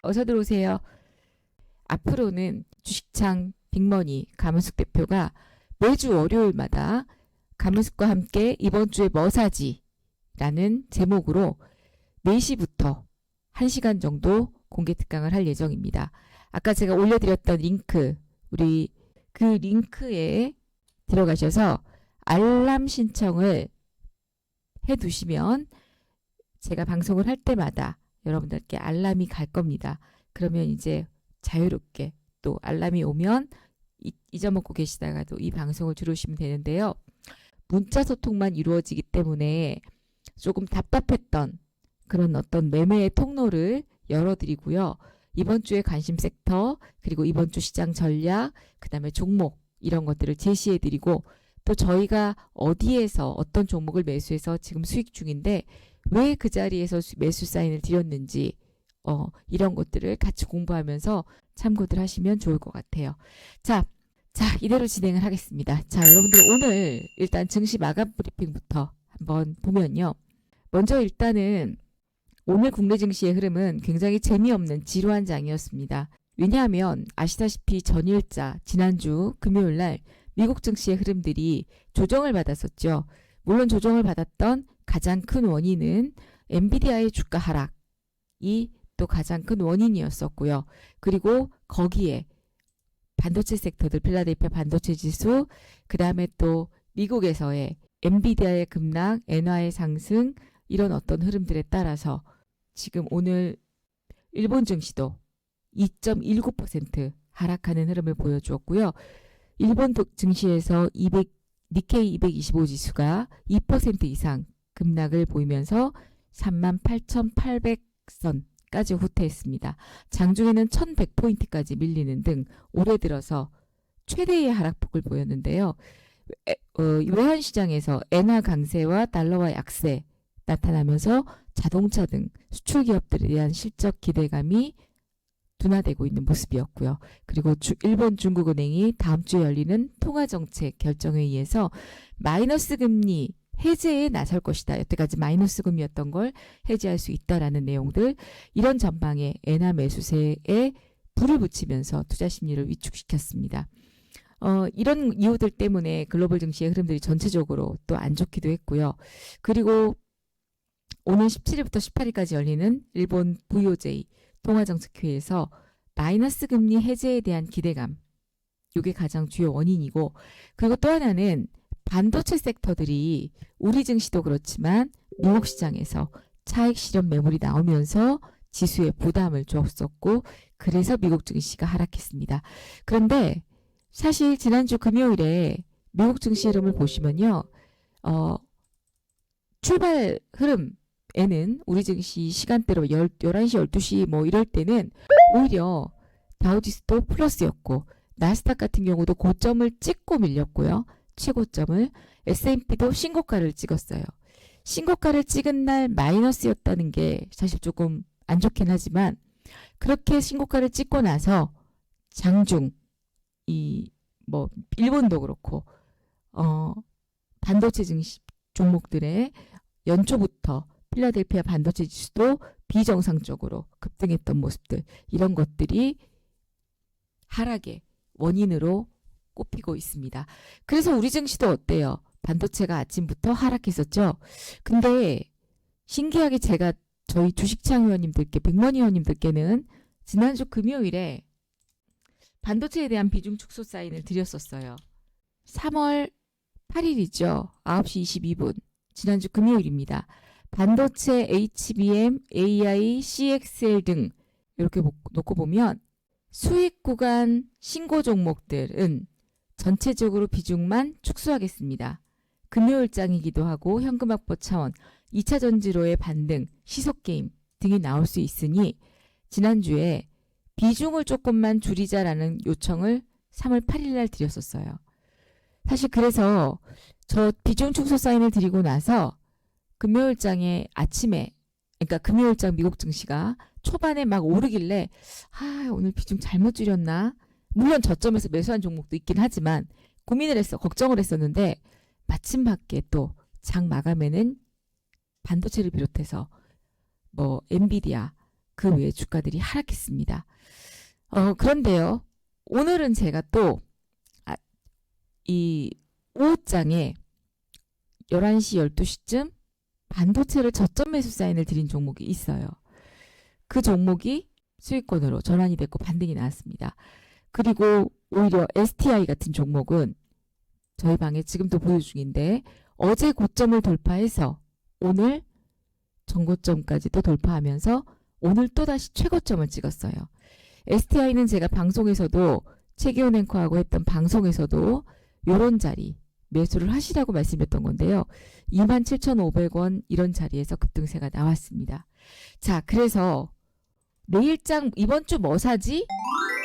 어서 들어오세요. 앞으로는 주식창 빅머니 가문숙 대표가 매주 월요일마다 가문숙과 함께 이번 주에 뭐 사지? 라는 제목으로 4시부터 1시간 정도 공개 특강을 할 예정입니다. 아까 제가 올려드렸던 링크, 우리 그 링크에 들어가셔서 알람 신청을 해두시면 제가 방송을 할 때마다 여러분들께 알람이 갈 겁니다. 그러면 이제 자유롭게 또 알람이 오면 잊어먹고 계시다가도 이 방송을 들으시면 되는데요. 문자 소통만 이루어지기 때문에 조금 답답했던 그런 어떤 매매의 통로를 열어드리고요. 이번 주에 관심 섹터, 그리고 이번 주 시장 전략, 그 다음에 종목 이런 것들을 제시해드리고 또 저희가 어디에서 어떤 종목을 매수해서 지금 수익 중인데 왜 그 자리에서 매수 사인을 드렸는지 이런 것들을 같이 공부하면서 참고들 하시면 좋을 것 같아요. 자, 이대로 진행을 하겠습니다. 자, 여러분들 오늘 일단 증시 마감 브리핑부터 한번 보면요. 먼저 일단은 오늘 국내 증시의 흐름은 굉장히 재미없는 지루한 장이었습니다. 왜냐하면 아시다시피 전일자 지난주 금요일날 미국 증시의 흐름들이 조정을 받았었죠. 물론 조정을 받았던 가장 큰 원인은 엔비디아의 주가 하락이 또 가장 큰 원인이었었고요. 그리고 거기에 반도체 섹터들, 필라델피아 반도체 지수, 그 다음에 또 미국에서의 엔비디아의 급락, 엔화의 상승 이런 어떤 흐름들에 따라서 지금 오늘 일본 증시도 2.19% 하락하는 흐름을 보여주었고요. 일본 증시에서 니케이 225 지수가 2% 이상 급락을 보이면서 38,800선까지 후퇴했습니다. 장중에는 1,100포인트까지 밀리는 등 올해 들어서 최대의 하락폭을 보였는데요. 외환시장에서 엔화 강세와 달러와 약세 나타나면서 자동차 등 수출 기업들에 대한 실적 기대감이 둔화되고 있는 모습이었고요. 그리고 일본 중국은행이 다음 주에 열리는 통화정책 결정회의에서 마이너스 금리 해제에 나설 것이다. 여태까지 마이너스 금리였던 걸 해제할 수 있다라는 내용들, 이런 전망에 엔화 매수세에 불을 붙이면서 투자 심리를 위축시켰습니다. 이런 이유들 때문에 글로벌 증시의 흐름들이 전체적으로 또 안 좋기도 했고요. 그리고 오늘 17일부터 18일까지 열리는 일본 VOJ 통화정책회의에서 마이너스 금리 해제에 대한 기대감, 이게 가장 주요 원인이고, 그리고 또 하나는 반도체 섹터들이 우리 증시도 그렇지만 미국 시장에서 차익 실현 매물이 나오면서 지수에 부담을 줬었고, 그래서 미국 증시가 하락했습니다. 그런데 사실 지난주 금요일에 미국 증시 흐름을 보시면요. 출발 흐름에는 우리 증시 시간대로 11시, 12시 뭐 이럴 때는 오히려 다우지수도 플러스였고, 나스닥 같은 경우도 고점을 찍고 밀렸고요. 최고점을, S&P도 신고가를 찍었어요. 신고가를 찍은 날 마이너스였다는 게 사실 조금 안 좋긴 하지만, 그렇게 신고가를 찍고 나서 장중 일본도 그렇고 반도체 증시 종목들의 연초부터 필라델피아 반도체 지수도 비정상적으로 급등했던 모습들, 이런 것들이 하락의 원인으로 꼽히고 있습니다. 그래서 우리 증시도 어때요? 반도체가 아침부터 하락했었죠. 근데 신기하게 제가 저희 주식창 회원님들께, 빅머니 회원님들께는 지난주 금요일에 반도체에 대한 비중 축소 사인을 드렸었어요. 3월 8일이죠. 9시 22분. 지난주 금요일입니다. 반도체 HBM, AI, CXL 등 이렇게 놓고 보면 수익 구간 신고 종목들은 전체적으로 비중만 축소하겠습니다. 금요일장이기도 하고 현금 확보 차원, 2차 전지로의 반등, 시속게임 등이 나올 수 있으니 지난주에 비중을 조금만 줄이자라는 요청을 3월 8일 날 드렸었어요. 사실 그래서 저 비중 축소 사인을 드리고 나서 금요일장에 아침에, 그러니까 금요일장 미국 증시가 초반에 막 오르길래 오늘 비중 잘못 줄였나? 물론 저점에서 매수한 종목도 있긴 하지만 걱정을 했었는데, 마침 밖에 또 장 마감에는 반도체를 비롯해서 엔비디아, 그 외의 주가들이 하락했습니다. 그런데요. 오늘은 제가 또 이 오후장에 11시, 12시쯤 반도체를 저점 매수 사인을 드린 종목이 있어요. 그 종목이 수익권으로 전환이 됐고 반등이 나왔습니다. 그리고 오히려 STI 같은 종목은 저희 방에 지금도 보유 중인데 어제 고점을 돌파해서 오늘 전고점까지도 돌파하면서 오늘 또다시 최고점을 찍었어요. STI는 제가 방송에서도 최기훈 앵커하고 했던 방송에서도 이런 자리 매수를 하시라고 말씀드렸던 건데요. 27,500원 이런 자리에서 급등세가 나왔습니다. 자, 그래서 내일장 이번 주 뭐 사지?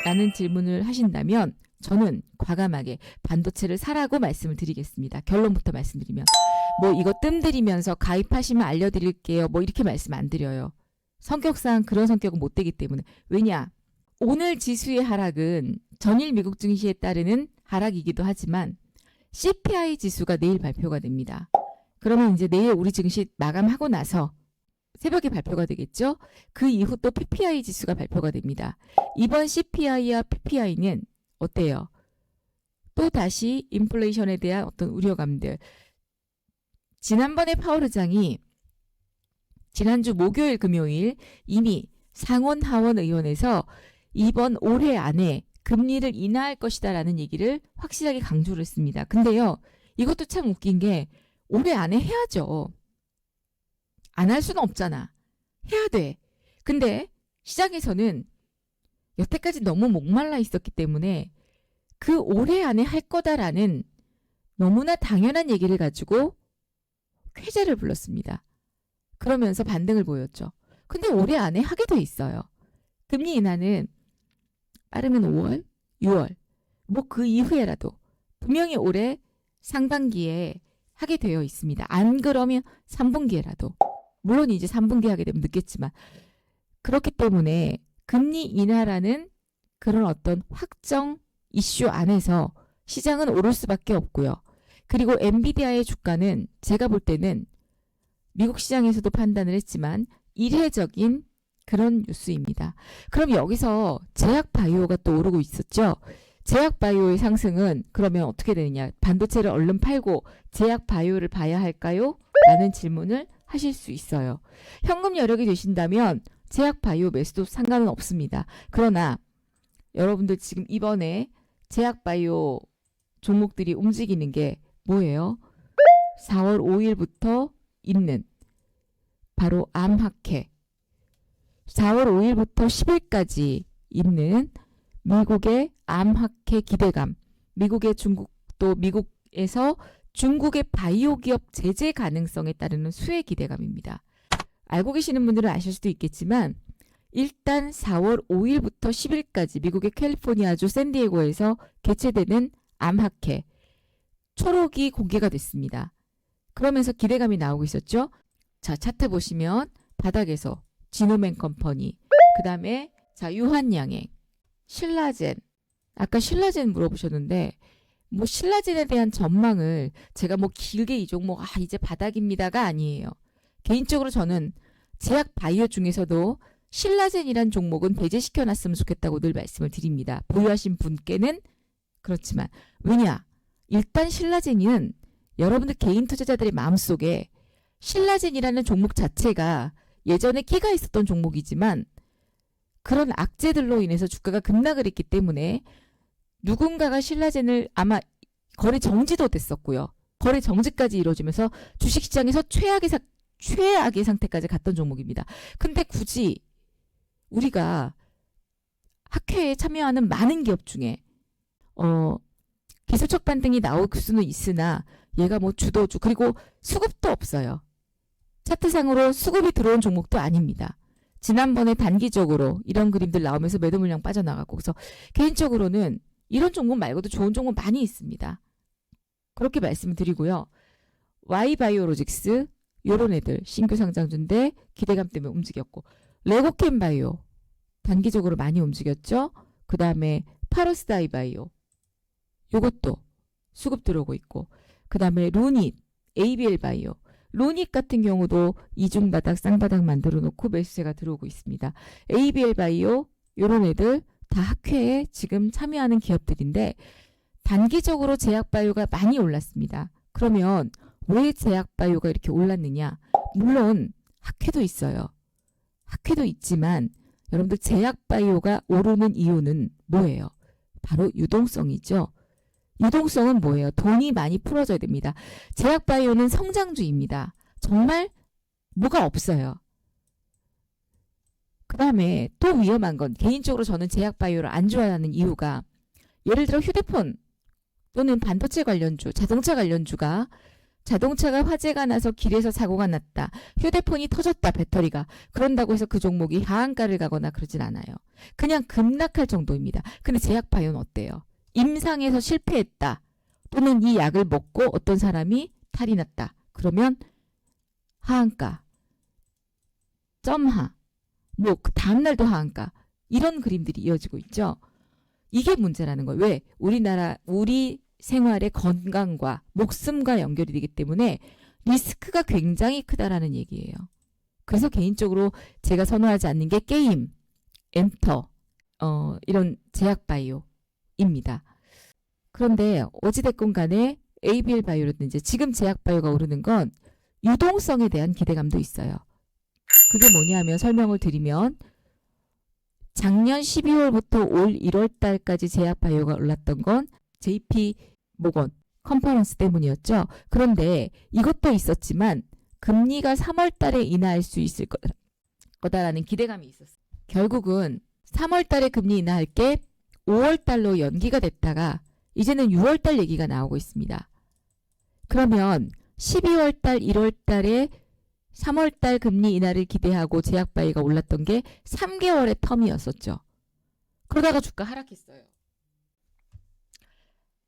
라는 질문을 하신다면 저는 과감하게 반도체를 사라고 말씀을 드리겠습니다. 결론부터 말씀드리면 뭐 이거 뜸들이면서 가입하시면 알려드릴게요. 뭐 이렇게 말씀 안 드려요. 성격상 그런 성격은 못 되기 때문에. 왜냐? 오늘 지수의 하락은 전일 미국 증시에 따르는 하락이기도 하지만 CPI 지수가 내일 발표가 됩니다. 그러면 이제 내일 우리 증시 마감하고 나서 새벽에 발표가 되겠죠? 그 이후 또 PPI 지수가 발표가 됩니다. 이번 CPI와 PPI는 어때요? 또 다시 인플레이션에 대한 어떤 우려감들. 지난번에 파월 의장이 지난주 목요일 금요일 이미 상원 하원 의원에서 이번 올해 안에 금리를 인하할 것이다라는 얘기를 확실하게 강조를 했습니다. 근데요. 이것도 참 웃긴 게 올해 안에 해야죠. 안 할 수는 없잖아. 해야 돼. 근데 시장에서는 여태까지 너무 목말라 있었기 때문에 그 올해 안에 할 거다라는 너무나 당연한 얘기를 가지고 쾌재를 불렀습니다. 그러면서 반등을 보였죠. 근데 올해 안에 하게 돼 있어요. 금리 인하는 빠르면 5월, 6월, 뭐 그 이후에라도 분명히 올해 상반기에 하게 되어 있습니다. 안 그러면 3분기에라도. 물론 이제 3분기 하게 되면 늦겠지만 그렇기 때문에 금리 인하라는 그런 어떤 확정 이슈 안에서 시장은 오를 수밖에 없고요. 그리고 엔비디아의 주가는 제가 볼 때는 미국 시장에서도 판단을 했지만 이례적인 그런 뉴스입니다. 그럼 여기서 제약바이오가 또 오르고 있었죠. 제약바이오의 상승은 그러면 어떻게 되느냐. 반도체를 얼른 팔고 제약바이오를 봐야 할까요? 라는 질문을 하실 수 있어요. 현금 여력이 되신다면 제약바이오 매수도 상관은 없습니다. 그러나 여러분들 지금 이번에 제약바이오 종목들이 움직이는 게 뭐예요? 4월 5일부터 있는 바로 암학회 4월 5일부터 10일까지 있는 미국의 암학회 기대감, 미국의 중국도 미국에서 중국의 바이오 기업 제재 가능성에 따르는 수혜 기대감입니다. 알고 계시는 분들은 아실 수도 있겠지만 일단 4월 5일부터 10일까지 미국의 캘리포니아주 샌디에고에서 개최되는 암학회 초록이 공개가 됐습니다. 그러면서 기대감이 나오고 있었죠. 자, 차트 보시면 바닥에서 지노맨 컴퍼니, 그 다음에 자 유한양행, 신라젠. 아까 신라젠 물어보셨는데 뭐 신라젠에 대한 전망을 제가 뭐 길게 이 종목 이제 바닥입니다가 아니에요. 개인적으로 저는 제약 바이오 중에서도 신라젠이란 종목은 배제시켜 놨으면 좋겠다고 늘 말씀을 드립니다. 보유하신 분께는 그렇지만 왜냐? 일단 신라젠은 여러분들 개인 투자자들의 마음속에 신라젠이라는 종목 자체가 예전에 끼가 있었던 종목이지만 그런 악재들로 인해서 주가가 급락을 했기 때문에 누군가가 신라젠을 아마 거래 정지도 됐었고요. 거래 정지까지 이루어지면서 주식시장에서 최악의 상태까지 갔던 종목입니다. 근데 굳이 우리가 학회에 참여하는 많은 기업 중에 기술적 반등이 나올 수는 있으나 얘가 뭐 주도주 그리고 수급도 없어요. 차트상으로 수급이 들어온 종목도 아닙니다. 지난번에 단기적으로 이런 그림들 나오면서 매도 물량 빠져나갔고 그래서 개인적으로는 이런 종목 말고도 좋은 종목 많이 있습니다. 그렇게 말씀을 드리고요. Y바이오로직스 요런 애들 신규 상장주인데 기대감 때문에 움직였고 레고캠바이오 단기적으로 많이 움직였죠. 그 다음에 파로스다이바이오 요것도 수급 들어오고 있고 그 다음에 루닛, ABL바이오 로닉 같은 경우도 이중바닥, 쌍바닥 만들어 놓고 매수세가 들어오고 있습니다. ABL 바이오 이런 애들 다 학회에 지금 참여하는 기업들인데 단기적으로 제약바이오가 많이 올랐습니다. 그러면 왜 제약바이오가 이렇게 올랐느냐? 물론 학회도 있어요. 학회도 있지만 여러분들 제약바이오가 오르는 이유는 뭐예요? 바로 유동성이죠. 유동성은 뭐예요? 돈이 많이 풀어져야 됩니다. 제약바이오는 성장주입니다. 정말 뭐가 없어요. 그 다음에 또 위험한 건 개인적으로 저는 제약바이오를 안 좋아하는 이유가 예를 들어 휴대폰 또는 반도체 관련주, 자동차 관련주가 자동차가 화재가 나서 길에서 사고가 났다. 휴대폰이 터졌다. 배터리가. 그런다고 해서 그 종목이 하한가를 가거나 그러진 않아요. 그냥 급락할 정도입니다. 근데 제약바이오는 어때요? 임상에서 실패했다. 또는 이 약을 먹고 어떤 사람이 탈이 났다. 그러면 하한가, 점하, 뭐 그 다음날도 하한가. 이런 그림들이 이어지고 있죠. 이게 문제라는 거예요. 왜? 우리 생활의 건강과 목숨과 연결이 되기 때문에 리스크가 굉장히 크다라는 얘기예요. 그래서 개인적으로 제가 선호하지 않는 게 게임, 엔터, 이런 제약바이오입니다. 그런데 어찌됐건 간에 ABL 바이오라든지 지금 제약바이오가 오르는 건 유동성에 대한 기대감도 있어요. 그게 뭐냐면 설명을 드리면 작년 12월부터 올 1월 달까지 제약바이오가 올랐던 건 JP 모건 컨퍼런스 때문이었죠. 그런데 이것도 있었지만 금리가 3월 달에 인하할 수 있을 거다라는 기대감이 있었어요. 결국은 3월 달에 금리 인하할 게 5월 달로 연기가 됐다가 이제는 6월 달 얘기가 나오고 있습니다. 그러면 12월 달, 1월 달에 3월 달 금리 인하를 기대하고 제약바이오가 올랐던 게 3개월의 텀이었었죠. 그러다가 주가 하락했어요.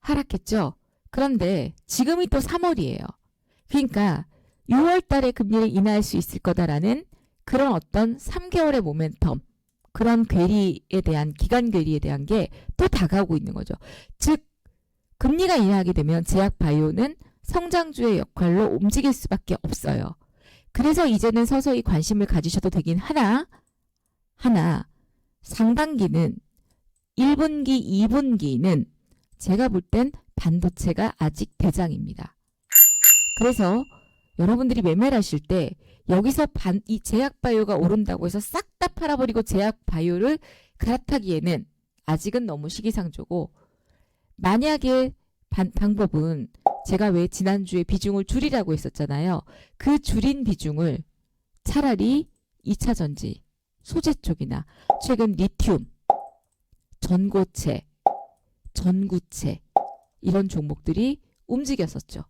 하락했죠. 그런데 지금이 또 3월이에요. 그러니까 6월 달에 금리를 인하할 수 있을 거다라는 그런 어떤 3개월의 모멘텀, 그런 괴리에 대한, 기간 괴리에 대한 게 또 다가오고 있는 거죠. 즉 금리가 인하하게 되면 제약바이오는 성장주의 역할로 움직일 수밖에 없어요. 그래서 이제는 서서히 관심을 가지셔도 되긴 하나 상반기는 1분기, 2분기는 제가 볼 땐 반도체가 아직 대장입니다. 그래서 여러분들이 매매를 하실 때 여기서 이 제약바이오가 오른다고 해서 싹 다 팔아버리고 제약바이오를 갈아타기에는 아직은 너무 시기상조고, 만약에 방법은 제가 왜 지난주에 비중을 줄이라고 했었잖아요. 그 줄인 비중을 차라리 2차 전지, 소재 쪽이나 최근 리튬, 전고체, 전구체 이런 종목들이 움직였었죠.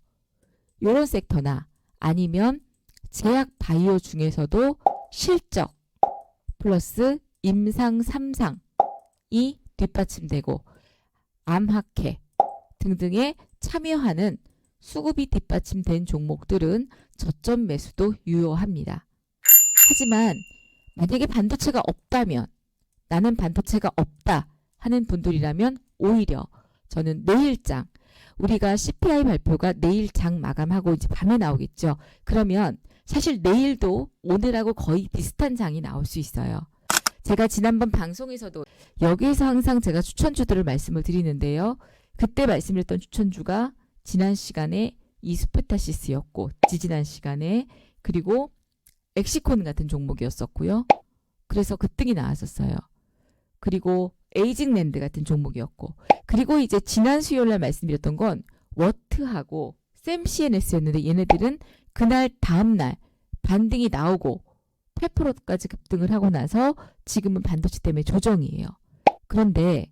이런 섹터나 아니면 제약 바이오 중에서도 실적 플러스 임상 3상이 뒷받침되고 암학회 등등에 참여하는 수급이 뒷받침된 종목들은 저점 매수도 유효합니다. 하지만 만약에 반도체가 없다면, 나는 반도체가 없다 하는 분들이라면 오히려 저는 내일장, 우리가 CPI 발표가 내일 장 마감하고 이제 밤에 나오겠죠. 그러면 사실 내일도 오늘하고 거의 비슷한 장이 나올 수 있어요. 제가 지난번 방송에서도 여기에서 항상 제가 추천주들을 말씀을 드리는데요. 그때 말씀드렸던 추천주가 지난 시간에 이스페타시스였고, 지지난 시간에 그리고 엑시콘 같은 종목이었었고요. 그래서 급등이 나왔었어요. 그리고 에이징랜드 같은 종목이었고, 그리고 이제 지난 수요일날 말씀드렸던 건 워트하고 샘CNS였는데 얘네들은 그날 다음날 반등이 나오고 8%까지 급등을 하고 나서 지금은 반도체 때문에 조정이에요. 그런데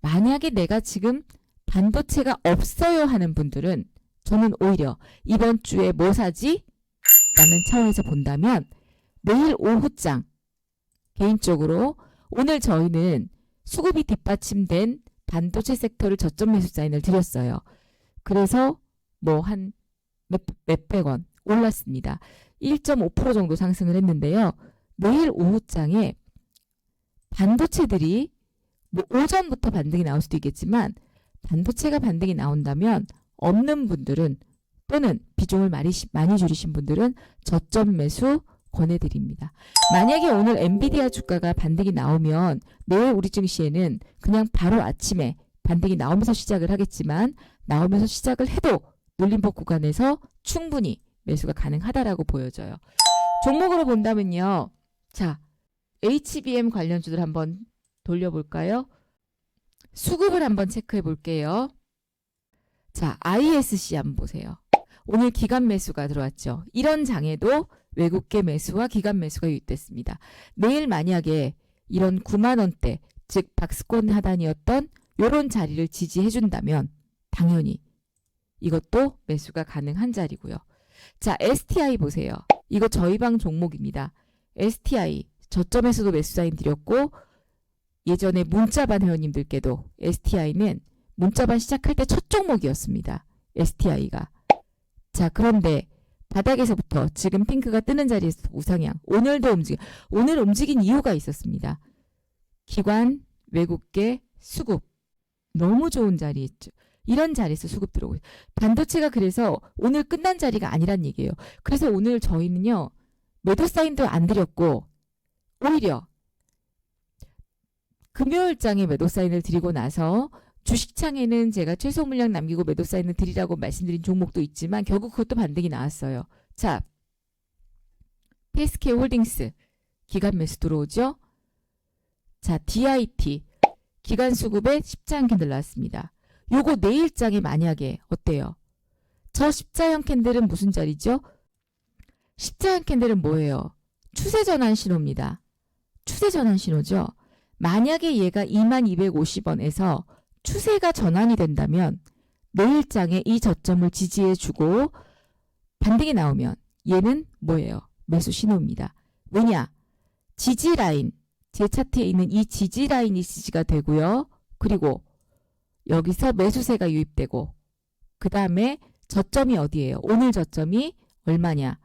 만약에 내가 지금 반도체가 없어요 하는 분들은 저는 오히려 이번 주에 뭐 사지? 라는 차원에서 본다면 내일 오후장, 개인적으로 오늘 저희는 수급이 뒷받침된 반도체 섹터를 저점 매수 사인을 드렸어요. 그래서 뭐 한 몇백 원 올랐습니다. 1.5% 정도 상승을 했는데요. 내일 오후장에 반도체들이 뭐 오전부터 반등이 나올 수도 있겠지만 반도체가 반등이 나온다면 없는 분들은 또는 비중을 많이 줄이신 분들은 저점 매수 권해드립니다. 만약에 오늘 엔비디아 주가가 반등이 나오면 내일 우리 증시에는 그냥 바로 아침에 반등이 나오면서 시작을 하겠지만 나오면서 시작을 해도 눌림목 구간에서 충분히 매수가 가능하다라고 보여져요. 종목으로 본다면요. 자, HBM 관련주들 한번 돌려볼까요? 수급을 한번 체크해 볼게요. 자, ISC 한번 보세요. 오늘 기간 매수가 들어왔죠. 이런 장에도 외국계 매수와 기간 매수가 유입됐습니다. 내일 만약에 이런 9만 원대, 즉 박스권 하단이었던 이런 자리를 지지해 준다면 당연히 이것도 매수가 가능한 자리고요. 자, STI 보세요. 이거 저희 방 종목입니다. STI 저점에서도 매수 사인 드렸고 예전에 문자반 회원님들께도 STI는 문자반 시작할 때 첫 종목이었습니다. STI가. 자, 그런데 바닥에서부터 지금 핑크가 뜨는 자리에서 우상향. 오늘 움직인 이유가 있었습니다. 기관, 외국계, 수급. 너무 좋은 자리 있죠. 이런 자리에서 수급 들어오고. 반도체가 그래서 오늘 끝난 자리가 아니란 얘기예요. 그래서 오늘 저희는요. 매도 사인도 안 드렸고 오히려 금요일장에 매도 사인을 드리고 나서 주식창에는 제가 최소 물량 남기고 매도 사인을 드리라고 말씀드린 종목도 있지만 결국 그것도 반등이 나왔어요. 자, PSK 홀딩스 기간 매수 들어오죠. 자, DIT 기간 수급에 십자형 캔들 나왔습니다. 요거 내일장에 만약에 어때요? 저 십자형 캔들은 무슨 자리죠? 십자형 캔들은 뭐예요? 추세 전환 신호입니다. 추세 전환 신호죠. 만약에 얘가 2250원에서 추세가 전환이 된다면 내일장에 이 저점을 지지해주고 반등이 나오면 얘는 뭐예요? 매수 신호입니다. 왜냐? 지지 라인, 제 차트에 있는 이 지지 라인이 지지가 되고요. 그리고 여기서 매수세가 유입되고 그 다음에 저점이 어디예요? 오늘 저점이 얼마냐?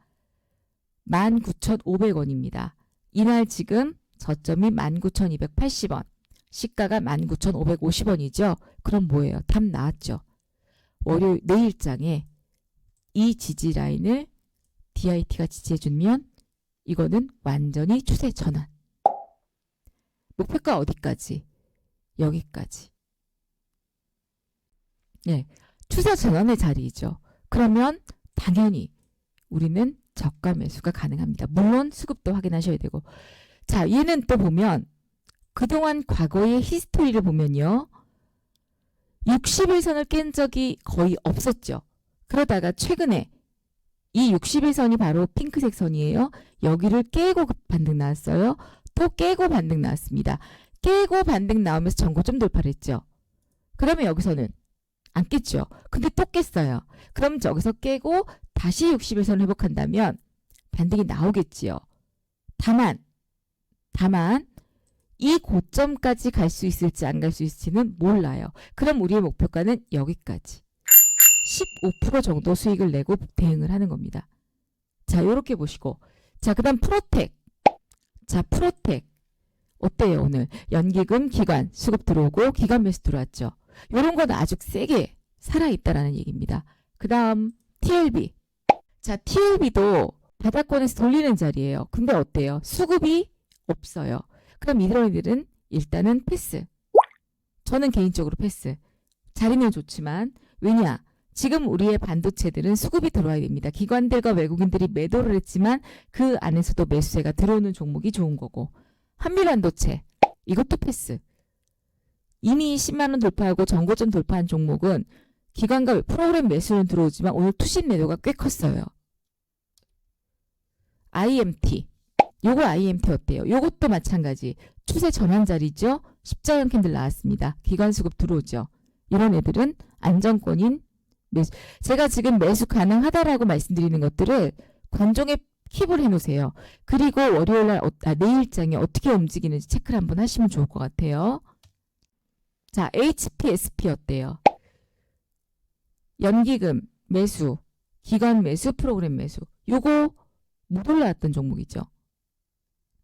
19,500원입니다. 이날 지금 저점이 19,280원. 시가가 19,550원이죠. 그럼 뭐예요? 답 나왔죠. 월요일 내일장에 이 지지 라인을 DIT가 지지해주면 이거는 완전히 추세 전환. 목표가 어디까지? 여기까지. 네, 추세 전환의 자리이죠. 그러면 당연히 우리는 저가 매수가 가능합니다. 물론 수급도 확인하셔야 되고. 자, 얘는 또 보면 그동안 과거의 히스토리를 보면요. 60일선을 깬 적이 거의 없었죠. 그러다가 최근에 이 60일선이 바로 핑크색 선이에요. 여기를 깨고 반등 나왔어요. 또 깨고 반등 나왔습니다. 깨고 반등 나오면서 전고점 돌파를 했죠. 그러면 여기서는 안 깼죠. 근데 또 깼어요. 그럼 저기서 깨고 다시 60일선을 회복한다면 반등이 나오겠지요. 다만 이 고점까지 갈 수 있을지 안 갈 수 있을지는 몰라요. 그럼 우리의 목표가는 여기까지 15% 정도 수익을 내고 대응을 하는 겁니다. 자, 요렇게 보시고. 자, 그 다음 프로텍. 자, 프로텍 어때요? 오늘 연기금 기관 수급 들어오고 기관 매수 들어왔죠. 요런 건 아주 세게 살아있다라는 얘기입니다. 그 다음 TLB. 자, TLB도 바닥권에서 돌리는 자리예요. 근데 어때요? 수급이 없어요. 그럼 이런 애들은 일단은 패스. 저는 개인적으로 패스. 자리는 좋지만 왜냐? 지금 우리의 반도체들은 수급이 들어와야 됩니다. 기관들과 외국인들이 매도를 했지만 그 안에서도 매수세가 들어오는 종목이 좋은 거고. 한미반도체 이것도 패스. 이미 10만원 돌파하고 전고점 돌파한 종목은 기관과 프로그램 매수는 들어오지만 오늘 투신 매도가 꽤 컸어요. IMT. 요거 IMT 어때요? 요것도 마찬가지. 추세 전환 자리죠. 십자형 캔들 나왔습니다. 기관 수급 들어오죠. 이런 애들은 안정권인 매수. 제가 지금 매수 가능하다라고 말씀드리는 것들을 관종에 킵을 해놓으세요. 그리고 월요일날 내일장에 어떻게 움직이는지 체크를 한번 하시면 좋을 것 같아요. 자, HPSP 어때요? 연기금 매수, 기관 매수, 프로그램 매수. 요거 못 올라왔던 종목이죠.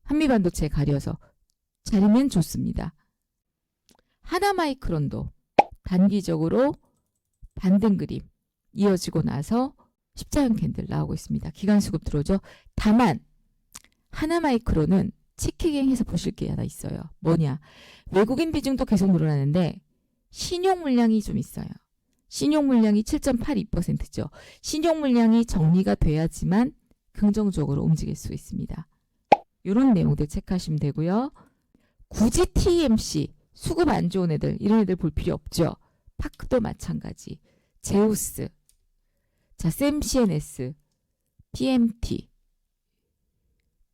한미반도체 가려서 자리는 좋습니다. 하나마이크론도 단기적으로 반등 그림 이어지고 나서 십자형 캔들 나오고 있습니다. 기관수급 들어오죠. 다만 하나마이크로는 치키갱해서 보실 게 하나 있어요. 뭐냐? 외국인 비중도 계속 늘어나는데 신용 물량이 좀 있어요. 신용 물량이 7.82%죠. 신용 물량이 정리가 돼야지만 긍정적으로 움직일 수 있습니다. 이런 내용들 체크하시면 되고요. 굳이 TMC, 수급 안 좋은 애들, 이런 애들 볼 필요 없죠. 파크도 마찬가지. 제우스, 자, 샘CNS, PMT,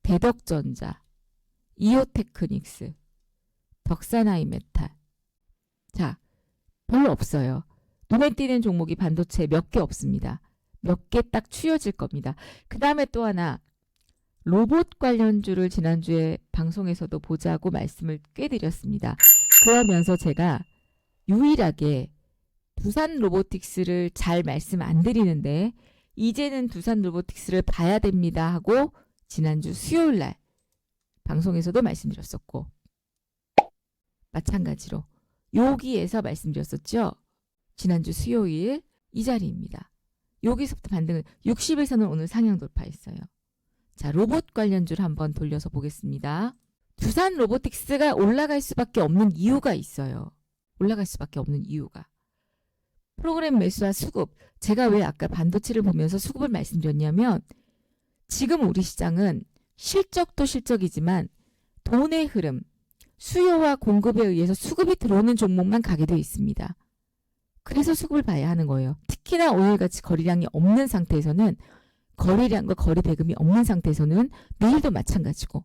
대덕전자, 이오테크닉스, 덕산하이메탈. 자, 별로 없어요. 눈에 띄는 종목이 반도체 몇 개 없습니다. 몇 개 딱 추려질 겁니다. 그 다음에 또 하나, 로봇 관련주를 지난주에 방송에서도 보자고 말씀을 꽤 드렸습니다. 그러면서 제가 유일하게 두산 로보틱스를 잘 말씀 안 드리는데 이제는 두산 로보틱스를 봐야 됩니다 하고 지난주 수요일 날 방송에서도 말씀드렸었고 마찬가지로 여기에서 말씀드렸었죠. 지난주 수요일 이 자리입니다. 여기서부터 반등을 60에서는 오늘 상향 돌파했어요. 자, 로봇 관련주를 한번 돌려서 보겠습니다. 두산 로보틱스가 올라갈 수밖에 없는 이유가 있어요. 올라갈 수밖에 없는 이유가. 프로그램 매수와 수급. 제가 왜 아까 반도체를 보면서 수급을 말씀드렸냐면 지금 우리 시장은 실적도 실적이지만 돈의 흐름, 수요와 공급에 의해서 수급이 들어오는 종목만 가게 되어 있습니다. 그래서 수급을 봐야 하는 거예요. 특히나 오늘같이 거래량이 없는 상태에서는 거래량과 거래 대금이 없는 상태에서는 내일도 마찬가지고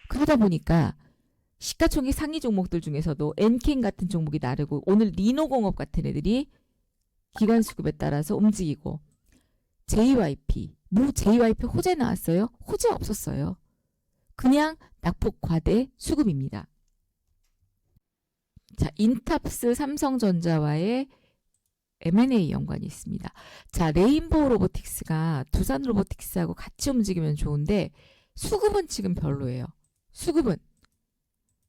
그러다 보니까 시가총액 상위 종목들 중에서도 엔킨 같은 종목이 나르고 오늘 리노공업 같은 애들이 기관 수급에 따라서 움직이고 JYP, JYP 호재 나왔어요? 호재 없었어요. 그냥 낙폭 과대 수급입니다. 자, 인탑스 삼성전자와의 M&A 연관이 있습니다. 자, 레인보우 로보틱스가 두산 로보틱스하고 같이 움직이면 좋은데 수급은 지금 별로예요. 수급은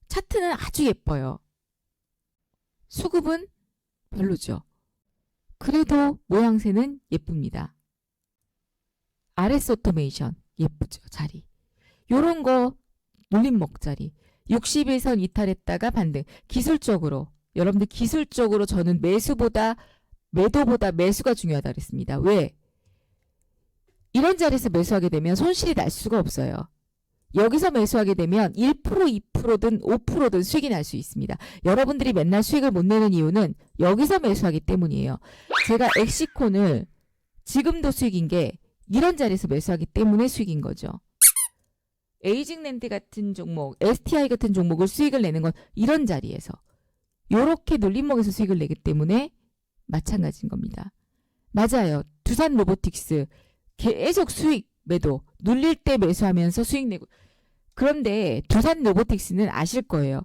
차트는 아주 예뻐요. 수급은 별로죠. 그래도 모양새는 예쁩니다. RS 오토메이션 예쁘죠. 자리. 요런 거 눌림목 자리. 61선 이탈했다가 반등. 기술적으로 여러분들 기술적으로 저는 매도보다 매수가 중요하다 그랬습니다. 왜? 이런 자리에서 매수하게 되면 손실이 날 수가 없어요. 여기서 매수하게 되면 1%, 2%든 5%든 수익이 날 수 있습니다. 여러분들이 맨날 수익을 못 내는 이유는 여기서 매수하기 때문이에요. 제가 엑시콘을 지금도 수익인 게 이런 자리에서 매수하기 때문에 수익인 거죠. 에이징랜드 같은 종목, STI 같은 종목을 수익을 내는 건 이런 자리에서 요렇게 눌림목에서 수익을 내기 때문에 마찬가지인 겁니다. 맞아요. 두산 로보틱스 계속 수익 매도 눌릴 때 매수하면서 수익 내고 그런데 두산 로보틱스는 아실 거예요.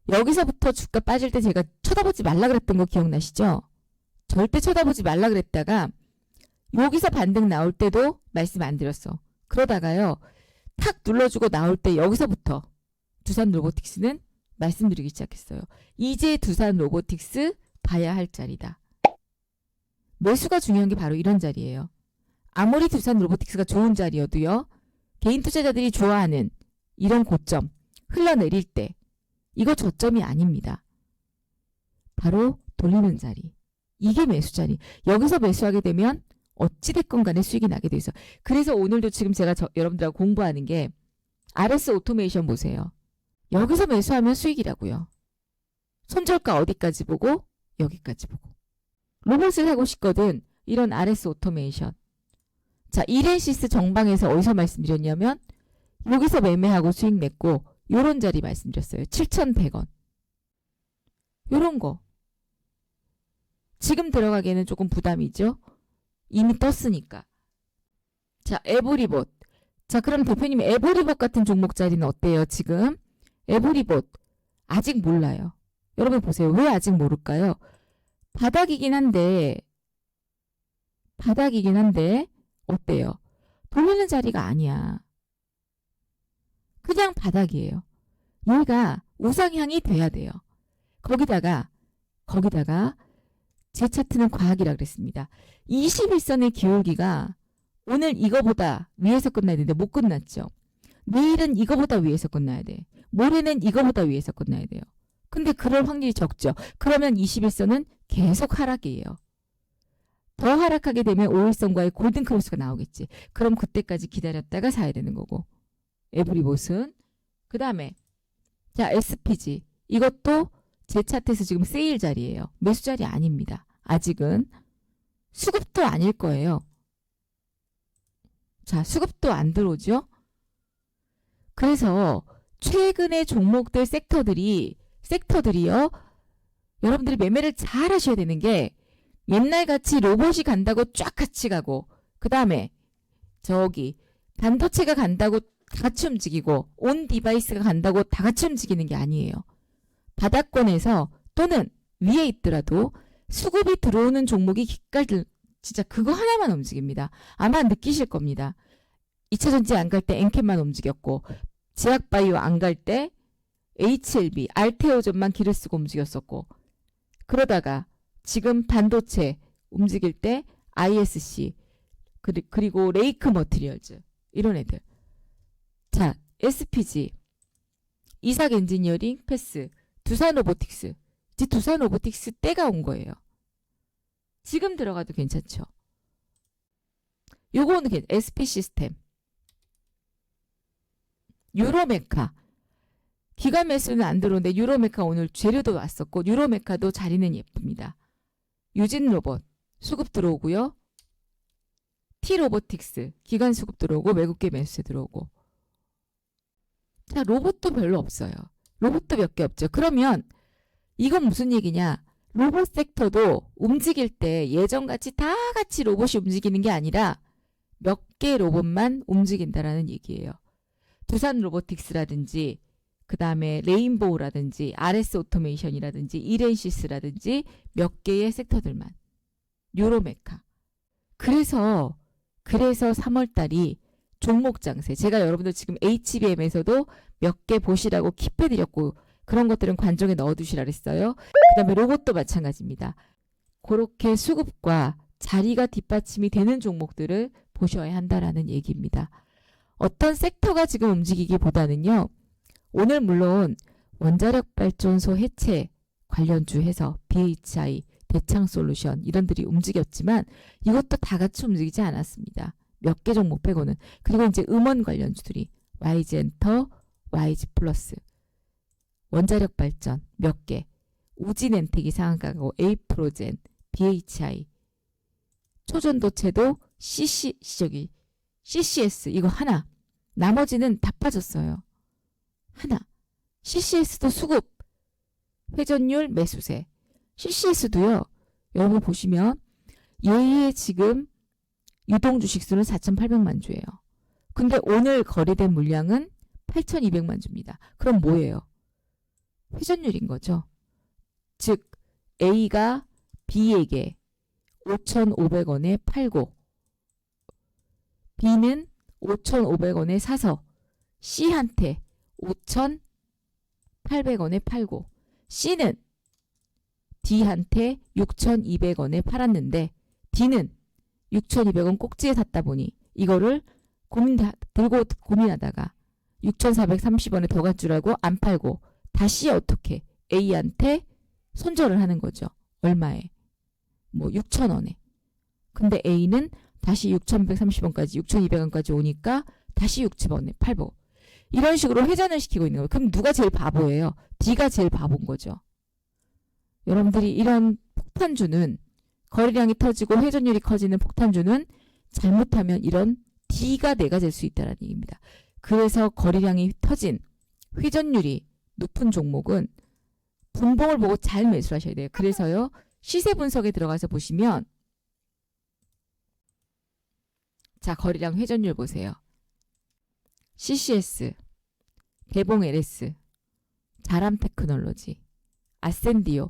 여기서부터 주가 빠질 때 제가 쳐다보지 말라 그랬던 거 기억나시죠? 절대 쳐다보지 말라 그랬다가 여기서 반등 나올 때도 말씀 안 드렸어. 그러다가요. 탁 눌러주고 나올 때 여기서부터 두산 로보틱스는 말씀드리기 시작했어요. 이제 두산 로보틱스 봐야 할 자리다. 매수가 중요한 게 바로 이런 자리예요. 아무리 두산 로보틱스가 좋은 자리여도요. 개인 투자자들이 좋아하는 이런 고점 흘러내릴 때 이거 저점이 아닙니다. 바로 돌리는 자리. 이게 매수 자리. 여기서 매수하게 되면 어찌됐건 간에 수익이 나게 돼 있어. 그래서 오늘도 지금 제가 여러분들하고 공부하는 게 RS 오토메이션 보세요. 여기서 매수하면 수익이라고요. 손절가 어디까지 보고 여기까지 보고. 로봇을 하고 싶거든. 이런 RS 오토메이션. 자, 이렌시스 정방에서 어디서 말씀드렸냐면 여기서 매매하고 수익 냈고 요런 자리 말씀드렸어요. 7,100원. 요런 거. 지금 들어가기에는 조금 부담이죠. 이미 떴으니까. 자, 에브리봇. 자, 그럼 대표님 에브리봇 같은 종목 자리는 어때요? 지금 에브리봇 아직 몰라요. 여러분 보세요. 왜 아직 모를까요? 바닥이긴 한데 어때요? 돌리는 자리가 아니야. 그냥 바닥이에요. 얘가 우상향이 돼야 돼요. 거기다가 제 차트는 과학이라 그랬습니다. 21선의 기울기가 오늘 이거보다 위에서 끝나야 되는데 못 끝났죠. 내일은 이거보다 위에서 끝나야 돼. 모레는 이거보다 위에서 끝나야 돼요. 근데 그럴 확률이 적죠. 그러면 21선은 계속 하락이에요. 더 하락하게 되면 5일선과의 골든크로스가 나오겠지. 그럼 그때까지 기다렸다가 사야 되는 거고. 에브리봇은. 그 다음에 자 SPG. 이것도 제 차트에서 지금 세일 자리예요. 매수 자리 아닙니다. 아직은. 수급도 아닐 거예요. 자, 수급도 안 들어오죠. 그래서 최근의 종목들 섹터들이요. 여러분들이 매매를 잘 하셔야 되는 게 옛날같이 로봇이 간다고 쫙 같이 가고 그 다음에 저기 반도체가 간다고 다 같이 움직이고 온 디바이스가 간다고 다 같이 움직이는 게 아니에요. 바닥권에서 또는 위에 있더라도 수급이 들어오는 종목이 기깔들 진짜 그거 하나만 움직입니다. 아마 느끼실 겁니다. 2차전지 안 갈 때 엔캠만 움직였고 제약바이오 안 갈 때 HLB, 알테오전만 길을 쓰고 움직였었고 그러다가 지금 반도체 움직일 때 ISC 그리고 레이크 머티리얼즈 이런 애들. 자, SPG, 이삭 엔지니어링, 패스, 두산 로보틱스. 이제 두산 로보틱스 때가 온 거예요. 지금 들어가도 괜찮죠. 요거는 SP 시스템, 유로메카. 기관 매수는 안 들어오는데 유로메카 오늘 재료도 왔었고 유로메카도 자리는 예쁩니다. 유진 로봇 수급 들어오고요. T 로보틱스 기관 수급 들어오고 외국계 매수 들어오고. 자, 로봇도 별로 없어요. 로봇도 몇 개 없죠. 그러면 이건 무슨 얘기냐? 로봇 섹터도 움직일 때 예전같이 다 같이 로봇이 움직이는 게 아니라 몇 개 로봇만 움직인다라는 얘기예요. 두산 로보틱스라든지 그 다음에 레인보우라든지 RS 오토메이션이라든지 이렌시스라든지 몇 개의 섹터들만. 유로메카. 그래서 3월달이 종목 장세. 제가 여러분들 지금 HBM에서도 몇 개 보시라고 킵해드렸고 그런 것들은 관종에 넣어두시라 그랬어요. 그 다음에 로봇도 마찬가지입니다. 그렇게 수급과 자리가 뒷받침이 되는 종목들을 보셔야 한다라는 얘기입니다. 어떤 섹터가 지금 움직이기보다는요. 오늘 물론 원자력 발전소 해체 관련주 해서 BHI, 대창솔루션 이런들이 움직였지만 이것도 다 같이 움직이지 않았습니다. 몇 개 종목 빼고는. 그리고 이제 음원 관련주들이 YG엔터, YG플러스, 원자력 발전 몇 개, 우진엔텍이 상한가고 에이프로젠, BHI, 초전도체도 CCS 이거 하나. 나머지는 다 빠졌어요. 하나. CCS도 수급, 회전율, 매수세. CCS도요. 여러분 보시면 얘의 지금 유동 주식수는 4,800만 주예요. 근데 오늘 거래된 물량은 8,200만 주입니다. 그럼 뭐예요? 회전율인 거죠. 즉 A가 B에게 5,500원에 팔고 B는 5,500원에 사서 C한테 5,800원에 팔고 C는 D한테 6,200원에 팔았는데 D는 6,200원 꼭지에 샀다 보니 이거를 들고 고민하다가 6,430원에 더 갖주라고 안 팔고 다시 어떻게 A한테 손절을 하는 거죠. 얼마에? 뭐 6,000원에. 근데 A는 다시 6,130원까지 6,200원까지 오니까 다시 6,000원에 팔고 이런 식으로 회전을 시키고 있는 거예요. 그럼 누가 제일 바보예요? D가 제일 바본 거죠. 여러분들이 이런 폭탄주는 거래량이 터지고 회전율이 커지는 폭탄주는 잘못하면 이런 D가 내가 될 수 있다는 얘기입니다. 그래서 거래량이 터진 회전율이 높은 종목은 분봉을 보고 잘 매수하셔야 돼요. 그래서요. 시세 분석에 들어가서 보시면 자, 거래량 회전율 보세요. CCS, 대봉 LS, 자람 테크놀로지, 아센디오,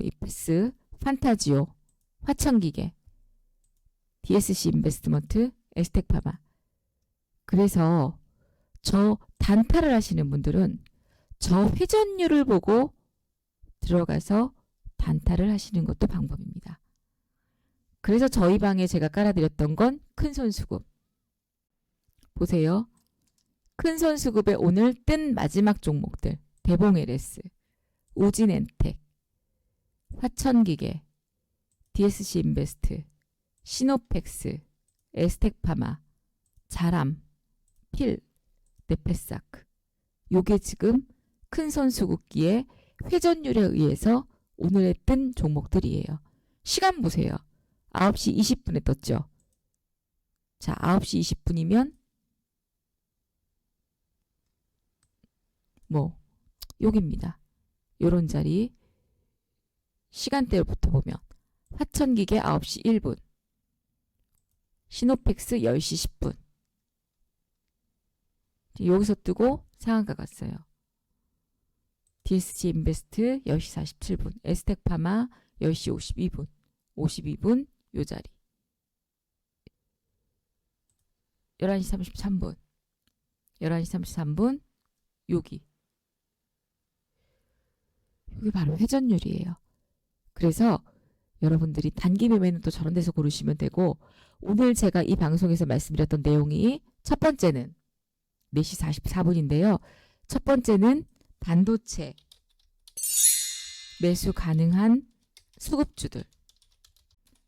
이프스, 판타지오, 화천기계, DSC 인베스트먼트, 에스텍파마. 그래서 저 단타를 하시는 분들은 저 회전율을 보고 들어가서 단타를 하시는 것도 방법입니다. 그래서 저희 방에 제가 깔아드렸던 건 큰손 수급. 보세요. 큰손 수급에 오늘 뜬 마지막 종목들. 대봉 LS, 우진엔텍, 화천기계, DSC 인베스트, 시노펙스, 에스텍파마, 자람, 필, 네페사크. 요게 지금 큰손 수급기의 회전율에 의해서 오늘에 뜬 종목들이에요. 시간 보세요. 9시 20분에 떴죠. 자, 9시 20분이면 뭐 여기입니다. 요런 자리 시간대부터 보면 화천기계 9시 1분, 시노펙스 10시 10분. 여기서 뜨고 상한가 갔어요. DSC 인베스트 10시 47분, 에스텍파마 10시 52분 요 자리. 11시 33분 여기 바로 회전율이에요. 그래서 여러분들이 단기 매매는 또 저런 데서 고르시면 되고, 오늘 제가 이 방송에서 말씀드렸던 내용이 첫 번째는 4시 44분인데요. 첫 번째는 반도체 매수 가능한 수급주들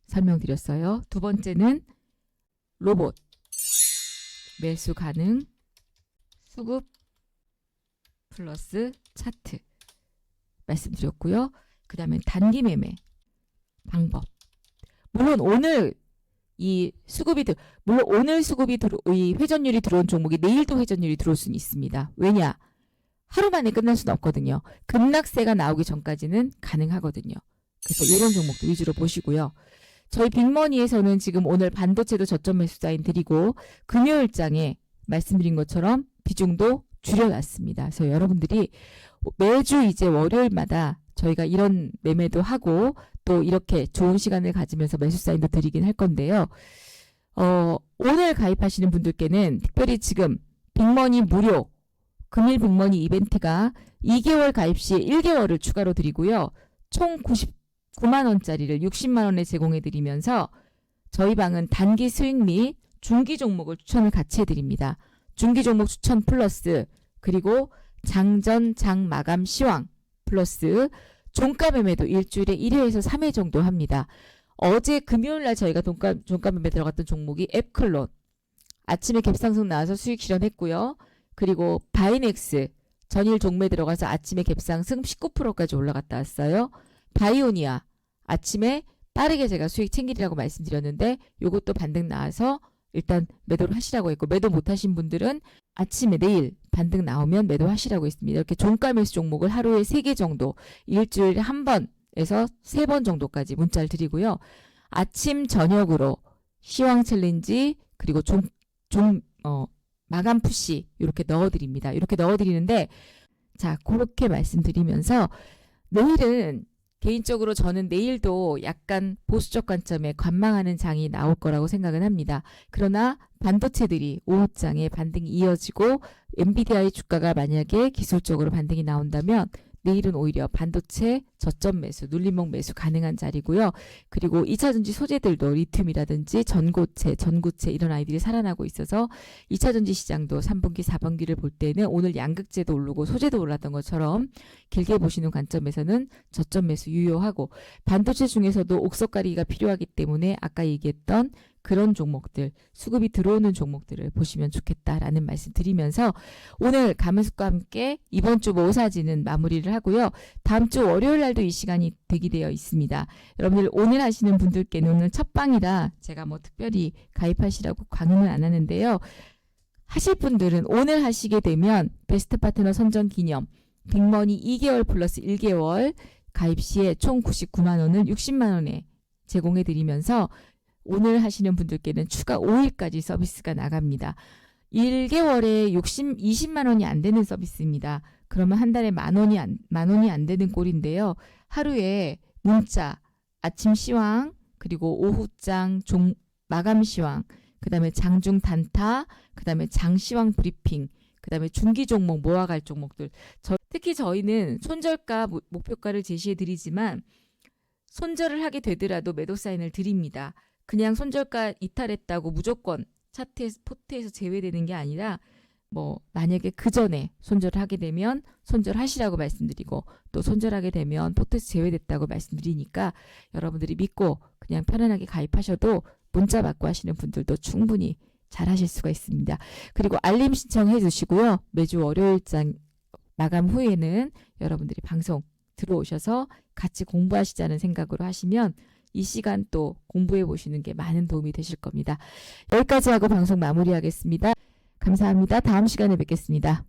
설명드렸어요. 두 번째는 로봇 매수 가능 수급 플러스 차트 말씀드렸고요. 그 다음에 단기 매매 방법. 물론 오늘 이 수급이 물론 오늘 수급이 이 회전율이 들어온 종목이 내일도 회전율이 들어올 수는 있습니다. 왜냐? 하루 만에 끝날 수는 없거든요. 급락세가 나오기 전까지는 가능하거든요. 그래서 이런 종목도 위주로 보시고요. 저희 빅머니에서는 지금 오늘 반도체도 저점 매수 사인 드리고 금요일장에 말씀드린 것처럼 비중도 줄여놨습니다. 그래서 여러분들이 매주 이제 월요일마다 저희가 이런 매매도 하고 또 이렇게 좋은 시간을 가지면서 매수 사인도 드리긴 할 건데요. 오늘 가입하시는 분들께는 특별히 지금 빅머니 무료 금일 빅머니 이벤트가 2개월 가입 시 1개월을 추가로 드리고요. 총 99만원짜리를 60만원에 제공해 드리면서 저희 방은 단기 수익 및 중기 종목을 추천을 같이 해드립니다. 중기 종목 추천 플러스 그리고 장전 장 마감 시황 플러스 종가 매매도 일주일에 1회에서 3회 정도 합니다. 어제 금요일날 저희가 종가 매매 들어갔던 종목이 앱클론 아침에 갭상승 나와서 수익 실현했고요. 그리고 바이넥스 전일 종매 들어가서 아침에 갭상승 19%까지 올라갔다 왔어요. 바이오니아 아침에 빠르게 제가 수익 챙기리라고 말씀드렸는데 요것도 반등 나와서 일단 매도를 하시라고 했고, 매도 못하신 분들은 아침에 내일 반등 나오면 매도하시라고 했습니다. 이렇게 종가 매수 종목을 하루에 3개 정도, 일주일에 1번에서 3번 정도까지 문자를 드리고요. 아침 저녁으로 시황 챌린지 그리고 마감 푸시 이렇게 넣어드립니다. 이렇게 넣어드리는데, 자, 그렇게 말씀드리면서 내일은 개인적으로 저는 내일도 약간 보수적 관점에 관망하는 장이 나올 거라고 생각은 합니다. 그러나 반도체들이 오후장에 반등이 이어지고 엔비디아의 주가가 만약에 기술적으로 반등이 나온다면 내일은 오히려 반도체 저점 매수, 눌림목 매수 가능한 자리고요. 그리고 2차전지 소재들도 리튬이라든지 전구체 이런 아이들이 살아나고 있어서 2차전지 시장도 3분기, 4분기를 볼 때는 오늘 양극재도 오르고 소재도 올랐던 것처럼 길게 보시는 관점에서는 저점 매수 유효하고, 반도체 중에서도 옥석 가리기가 필요하기 때문에 아까 얘기했던 그런 종목들, 수급이 들어오는 종목들을 보시면 좋겠다라는 말씀 드리면서 오늘 가문숙과 함께 이번 주 모사지는 마무리를 하고요. 다음 주 월요일 날도 이 시간이 대기되어 있습니다. 여러분들 오늘 하시는 분들께는 오늘 첫 방이라 제가 뭐 특별히 가입하시라고 강요는 안 하는데요. 하실 분들은 오늘 하시게 되면 베스트 파트너 선정 기념 빅머니 2개월 플러스 1개월 가입 시에 총 99만 원을 60만 원에 제공해 드리면서 오늘 하시는 분들께는 추가 5일까지 서비스가 나갑니다. 1개월에 20만 원이 안 되는 서비스입니다. 그러면 한 달에 만 원이 안 되는 꼴인데요. 하루에 문자, 아침 시황, 그리고 오후장 마감 시황, 그 다음에 장중 단타, 그 다음에 장시황 브리핑, 그 다음에 중기 종목 모아갈 종목들. 특히 저희는 손절가 목표가를 제시해 드리지만 손절을 하게 되더라도 매도 사인을 드립니다. 그냥 손절가 이탈했다고 무조건 차트에서 포트에서 제외되는 게 아니라 만약에 그 전에 손절을 하게 되면 손절하시라고 말씀드리고 또 손절하게 되면 포트에서 제외됐다고 말씀드리니까 여러분들이 믿고 그냥 편안하게 가입하셔도 문자 받고 하시는 분들도 충분히 잘 하실 수가 있습니다. 그리고 알림 신청해 주시고요. 매주 월요일장 마감 후에는 여러분들이 방송 들어오셔서 같이 공부하시자는 생각으로 하시면 이 시간 또 공부해 보시는 게 많은 도움이 되실 겁니다. 여기까지 하고 방송 마무리하겠습니다. 감사합니다. 다음 시간에 뵙겠습니다.